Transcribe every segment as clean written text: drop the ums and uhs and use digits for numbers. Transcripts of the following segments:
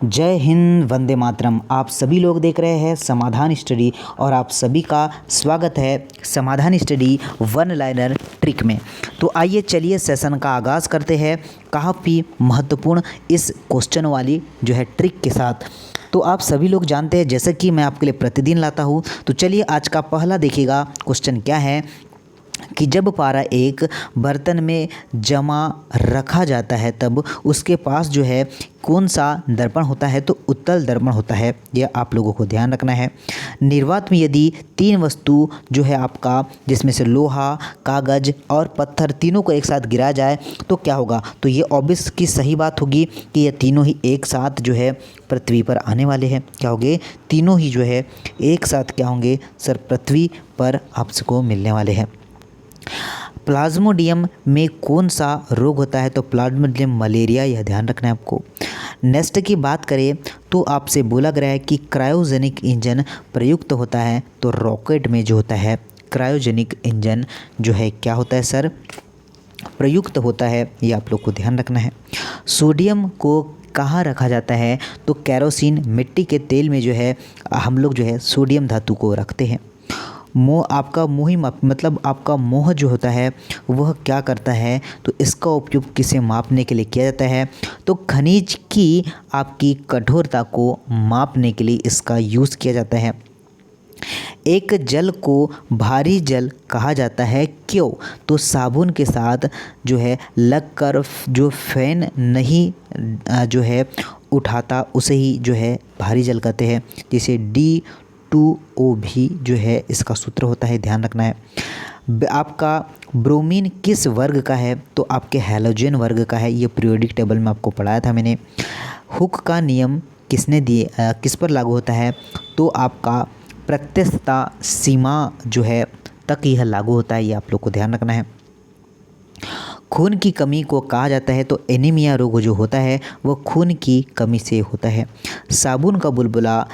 जय हिंद, वंदे मातरम। आप सभी लोग देख रहे हैं समाधान स्टडी और आप सभी का स्वागत है समाधान स्टडी वन लाइनर ट्रिक में। तो आइए चलिए सेशन का आगाज़ करते हैं काफ़ी महत्वपूर्ण इस क्वेश्चन वाली जो है ट्रिक के साथ। तो आप सभी लोग जानते हैं जैसे कि मैं आपके लिए प्रतिदिन लाता हूँ। तो चलिए आज का पहला देखिएगा क्वेश्चन क्या है कि जब पारा एक बर्तन में जमा रखा जाता है तब उसके पास जो है कौन सा दर्पण होता है, तो उत्तल दर्पण होता है। यह आप लोगों को ध्यान रखना है। निर्वात में यदि तीन वस्तु जो है आपका, जिसमें से लोहा, कागज और पत्थर तीनों को एक साथ गिराया जाए तो क्या होगा, तो ये ऑब्वियस की सही बात होगी कि ये तीनों ही एक साथ जो है पृथ्वी पर आने वाले हैं। क्या होंगे, तीनों ही जो है एक साथ क्या होंगे सर, पृथ्वी पर आपको मिलने वाले हैं। प्लाज्मोडियम में कौन सा रोग होता है, तो प्लाज्मोडियम मलेरिया, यह ध्यान रखना है आपको। नेक्स्ट की बात करें तो आपसे बोला गया है कि क्रायोजेनिक इंजन प्रयुक्त होता है, तो रॉकेट में जो होता है क्रायोजेनिक इंजन जो है क्या होता है सर, प्रयुक्त होता है। ये आप लोग को ध्यान रखना है। सोडियम को कहाँ रखा जाता है, तो कैरोसिन मिट्टी के तेल में जो है हम लोग जो है सोडियम धातु को रखते हैं। मोह आपका मोही माप मतलब आपका मोह जो होता है वह क्या करता है, तो इसका उपयोग किसे मापने के लिए किया जाता है, तो खनिज की आपकी कठोरता को मापने के लिए इसका यूज़ किया जाता है। एक जल को भारी जल कहा जाता है, क्यों, तो साबुन के साथ जो है लगकर जो फैन नहीं जो है उठाता उसे ही जो है भारी जल कहते हैं। जैसे D2O भी जो है इसका सूत्र होता है, ध्यान रखना है। आपका ब्रोमीन किस वर्ग का है, तो आपके हैलोजन वर्ग का है। ये पीरियोडिक टेबल में आपको पढ़ाया था मैंने। हुक का नियम किसने दिए, किस पर लागू होता है, तो आपका प्रत्यक्षता सीमा जो है तक यह लागू होता है। ये आप लोग को ध्यान रखना है। खून की कमी को कहा जाता है, तो एनीमिया रोग जो होता है वह खून की कमी से होता है। साबुन का बुलबुला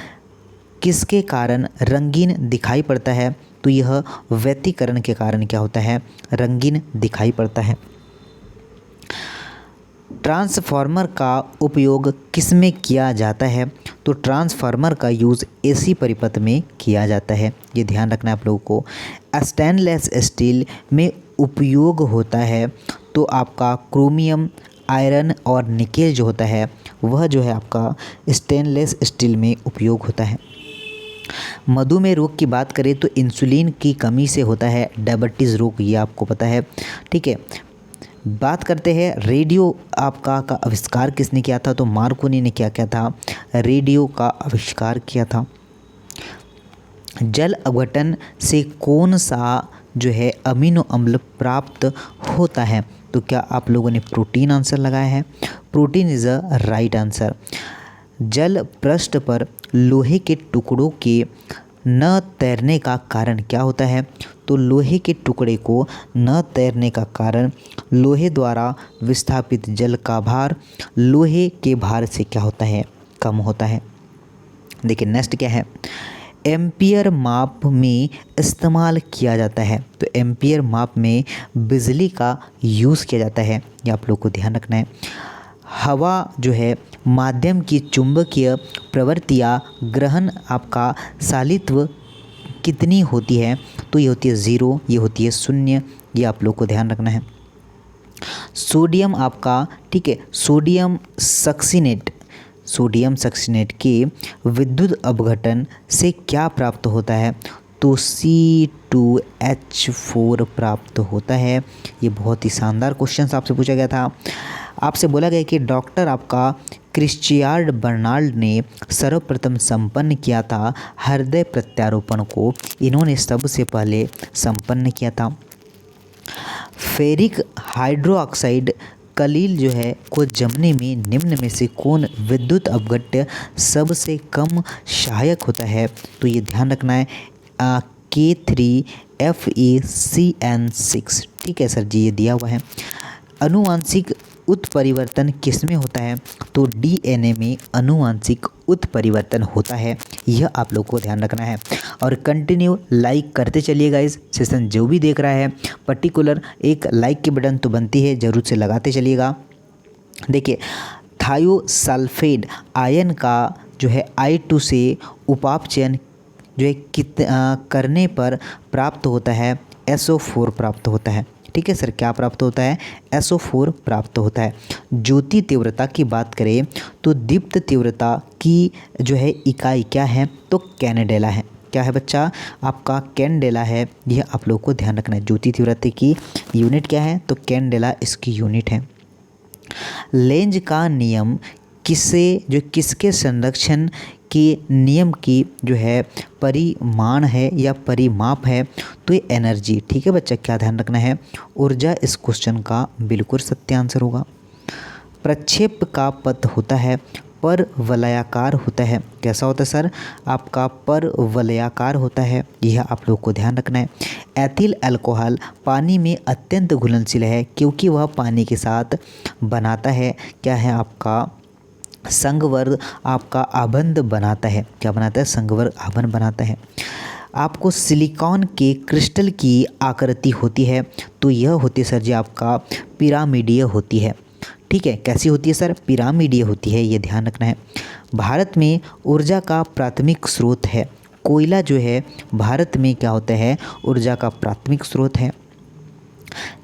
किसके कारण रंगीन दिखाई पड़ता है, तो यह व्यतिकरण के कारण क्या होता है, रंगीन दिखाई पड़ता है। ट्रांसफार्मर का उपयोग किस में किया जाता है, तो ट्रांसफार्मर का यूज़ एसी परिपथ में किया जाता है। ये ध्यान रखना है आप लोगों को। स्टेनलेस स्टील में उपयोग होता है, तो आपका क्रोमियम, आयरन और निकेल जो होता है वह जो है आपका स्टेनलेस स्टील में उपयोग होता है। मधुमेह रोग की बात करें तो इंसुलिन की कमी से होता है डायबिटीज़ रोग, ये आपको पता है, ठीक है। बात करते हैं रेडियो आपका का आविष्कार किसने किया था, तो मार्कोनी ने क्या किया था, रेडियो का आविष्कार किया था। जल अपघटन से कौन सा जो है अमीनो अम्ल प्राप्त होता है, तो क्या आप लोगों ने प्रोटीन आंसर लगाया है, protein is a right answer. जल पृष्ठ पर लोहे के टुकड़ों के न तैरने का कारण क्या होता है, तो लोहे के टुकड़े को न तैरने का कारण लोहे द्वारा विस्थापित जल का भार लोहे के भार से क्या होता है, कम होता है। देखिए नेक्स्ट क्या है, एम्पियर माप में इस्तेमाल किया जाता है, तो एम्पियर माप में बिजली का यूज़ किया जाता है। ये आप लोग को ध्यान रखना है। हवा जो है माध्यम की चुंबकीय प्रवृत्ति या ग्रहण आपका सालित्व कितनी होती है, तो ये होती है 0, ये होती है 0। ये आप लोग को ध्यान रखना है। सोडियम आपका, ठीक है, सोडियम सक्सीनेट के विद्युत अपघटन से क्या प्राप्त होता है, तो C2H4 प्राप्त होता है। ये बहुत ही शानदार क्वेश्चन आपसे पूछा गया था। आपसे बोला गया कि डॉक्टर आपका क्रिश्चियार्ड बर्नाल्ड ने सर्वप्रथम संपन्न किया था हृदय प्रत्यारोपण को, इन्होंने सबसे पहले संपन्न किया था। फेरिक हाइड्रोक्साइड कलील जो है को जमने में निम्न में से कौन विद्युत अपघट्य सबसे कम सहायक होता है, तो ये ध्यान रखना है K3FeCN6, ठीक है सर जी, ये दिया हुआ है। अनुवांशिक उत्परिवर्तन किस में होता है, तो DNA में अनुवांशिक उत्परिवर्तन होता है। यह आप लोग को ध्यान रखना है और कंटिन्यू लाइक करते चलिएगा। इस सेशन जो भी देख रहा है पर्टिकुलर एक लाइक की बटन तो बनती है, ज़रूर से लगाते चलिएगा। देखिए थायोसल्फेट आयन का जो है I2 से उपाप चयन जो है करने पर प्राप्त होता है SO4 प्राप्त होता है। ठीक है सर, क्या प्राप्त होता है? SO4 प्राप्त होता है। ज्योति तीव्रता की बात करें तो दीप्त तीव्रता की जो है इकाई क्या है? तो कैंडेला है। क्या है बच्चा? आपका कैंडेला है। यह आप लोगों को ध्यान रखना है। ज्योति तीव्रता की यूनिट क्या है? तो कैंडेला इसकी यूनिट है। लेंज का नियम किसके संरक्षण के नियम की जो है परिमाण है या परिमाप है? तो ये एनर्जी। ठीक है बच्चा, क्या ध्यान रखना है? ऊर्जा इस क्वेश्चन का बिल्कुल सत्य आंसर होगा। प्रक्षेप का पथ होता है पर वलयाकार होता है। कैसा होता है सर? आपका पर वलयाकार होता है। यह आप लोग को ध्यान रखना है। एथिल अल्कोहल पानी में अत्यंत घुलनशील है क्योंकि वह पानी के साथ बनाता है क्या है? आपका संघवर्ग आपका आबंध बनाता है। क्या बनाता है? संघवर्ग आबंध बनाता है। आपको सिलिकॉन के क्रिस्टल की आकृति होती है तो यह होती है सर जी आपका पिरामिडीय होती है। ठीक है, कैसी होती है सर? पिरामिडीय होती है, ये ध्यान रखना है। भारत में ऊर्जा का प्राथमिक स्रोत है कोयला। जो है भारत में क्या होता है? ऊर्जा का प्राथमिक स्रोत है।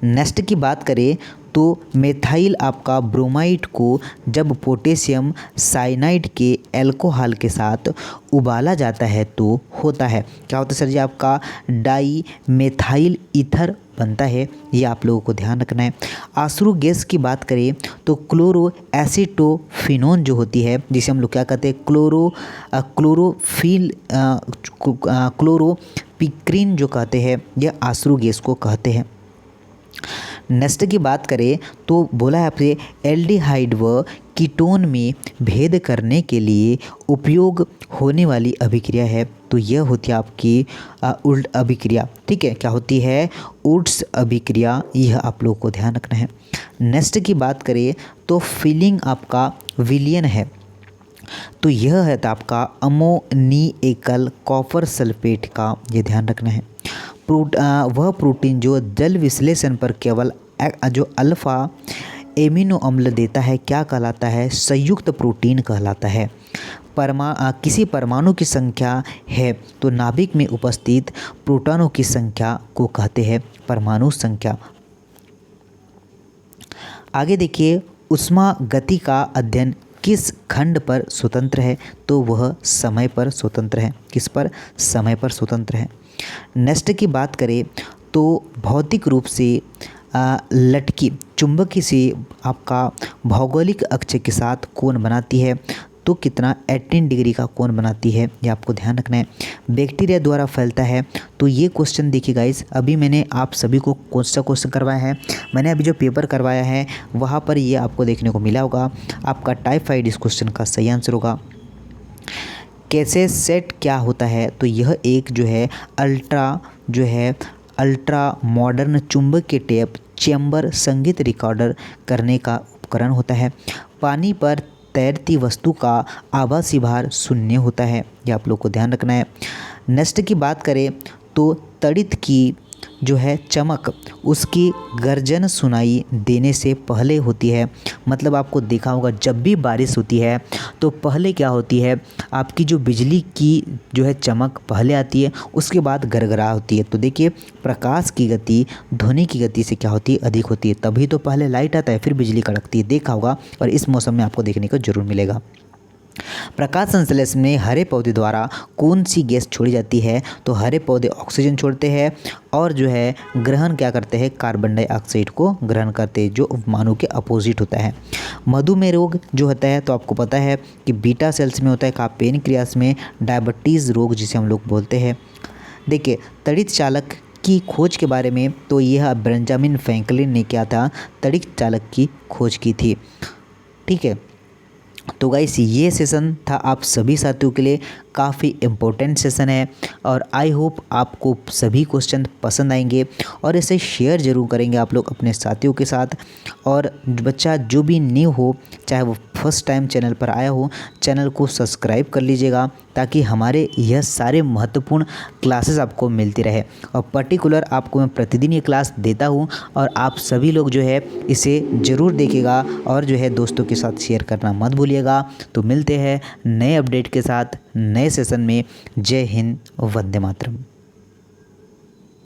नेक्स्ट की बात करें तो मेथाइल आपका ब्रोमाइड को जब पोटेशियम साइनाइड के अल्कोहल के साथ उबाला जाता है तो होता है क्या होता है सर जी? आपका डाई मेथाइल ईथर बनता है। ये आप लोगों को ध्यान रखना है। आश्रु गैस की बात करें तो क्लोरो एसिटोफिनोन जो होती है, जिसे हम लोग क्या कहते हैं? क्लोरोपिक्रीन जो कहते हैं, यह आश्रु गैस को कहते हैं। नेक्स्ट की बात करें तो बोला है आपसे एल्डिहाइड व कीटोन में भेद करने के लिए उपयोग होने वाली अभिक्रिया है तो यह होती है आपकी उल्ट अभिक्रिया। ठीक है, क्या होती है? उड्स अभिक्रिया। यह आप लोगों को ध्यान रखना है। नेक्स्ट की बात करें तो फिलिंग आपका विलियन है तो यह है तो आपका अमोनिएकल कॉपर सल्फेट का, ये ध्यान रखना है। वह प्रोटीन जो जल विश्लेषण पर केवल जो अल्फ़ा एमिनो अम्ल देता है क्या कहलाता है? संयुक्त प्रोटीन कहलाता है। किसी परमाणु की संख्या है तो नाभिक में उपस्थित प्रोटॉनों की संख्या को कहते हैं परमाणु संख्या। आगे देखिए, ऊष्मा गति का अध्ययन किस खंड पर स्वतंत्र है? तो वह समय पर स्वतंत्र है। किस पर? समय पर स्वतंत्र है। नेक्स्ट की बात करें तो भौतिक रूप से लटकी चुंबकीय से आपका भौगोलिक अक्ष के साथ कोण बनाती है तो कितना? 18 डिग्री का कोण बनाती है। ये आपको ध्यान रखना है। बैक्टीरिया द्वारा फैलता है तो ये क्वेश्चन देखिए गाइस, अभी मैंने आप सभी को कौन सा क्वेश्चन करवाया है? मैंने अभी जो पेपर करवाया है वहाँ पर ये आपको देखने को मिला होगा। आपका टाइफाइड इस क्वेश्चन का सही आंसर होगा। कैसे सेट क्या होता है? तो यह एक जो है अल्ट्रा मॉडर्न चुंबकीय टेप चैम्बर संगीत रिकॉर्डर करने का उपकरण होता है। पानी पर तैरती वस्तु का आभासी भार शून्य होता है। ये आप लोग को ध्यान रखना है। नेक्स्ट की बात करें तो तड़ित की जो है चमक उसकी गर्जन सुनाई देने से पहले होती है। मतलब आपको देखा होगा जब भी बारिश होती है तो पहले क्या होती है? आपकी जो बिजली की जो है चमक पहले आती है, उसके बाद गरगरा होती है। तो देखिए, प्रकाश की गति ध्वनि की गति से क्या होती है? अधिक होती है। तभी तो पहले लाइट आता है फिर बिजली कड़कती है। देखा होगा और इस मौसम में आपको देखने को जरूर मिलेगा। प्रकाश संश्लेषण में हरे पौधे द्वारा कौन सी गैस छोड़ी जाती है? तो हरे पौधे ऑक्सीजन छोड़ते हैं और जो है ग्रहण क्या करते हैं? कार्बन डाइऑक्साइड को ग्रहण करते हैं, जो मानव के अपोजिट होता है। मधुमेह रोग जो होता है तो आपको पता है कि बीटा सेल्स में होता है, पेनक्रियास में डायबिटीज़ रोग जिसे हम लोग बोलते हैं। देखिए, तड़ित चालक की खोज के बारे में तो यह बेंजामिन फ्रैंकलिन ने क्या था? तड़ित चालक की खोज की थी। ठीक है, तो गाइस ये सेशन था आप सभी साथियों के लिए। काफ़ी इम्पोर्टेंट सेशन है और आई होप आपको सभी क्वेश्चन पसंद आएंगे और इसे शेयर ज़रूर करेंगे आप लोग अपने साथियों के साथ। और बच्चा जो भी न्यू हो, चाहे वो फर्स्ट टाइम चैनल पर आया हो, चैनल को सब्सक्राइब कर लीजिएगा ताकि हमारे यह सारे महत्वपूर्ण क्लासेस आपको मिलती रहे। और पर्टिकुलर आपको मैं प्रतिदिन ये क्लास देता हूँ और आप सभी लोग जो है इसे ज़रूर देखिएगा और जो है दोस्तों के साथ शेयर करना मत भूलिएगा। तो मिलते हैं नए अपडेट के साथ नए सेशन में। जय हिंद, वंदे मातरम।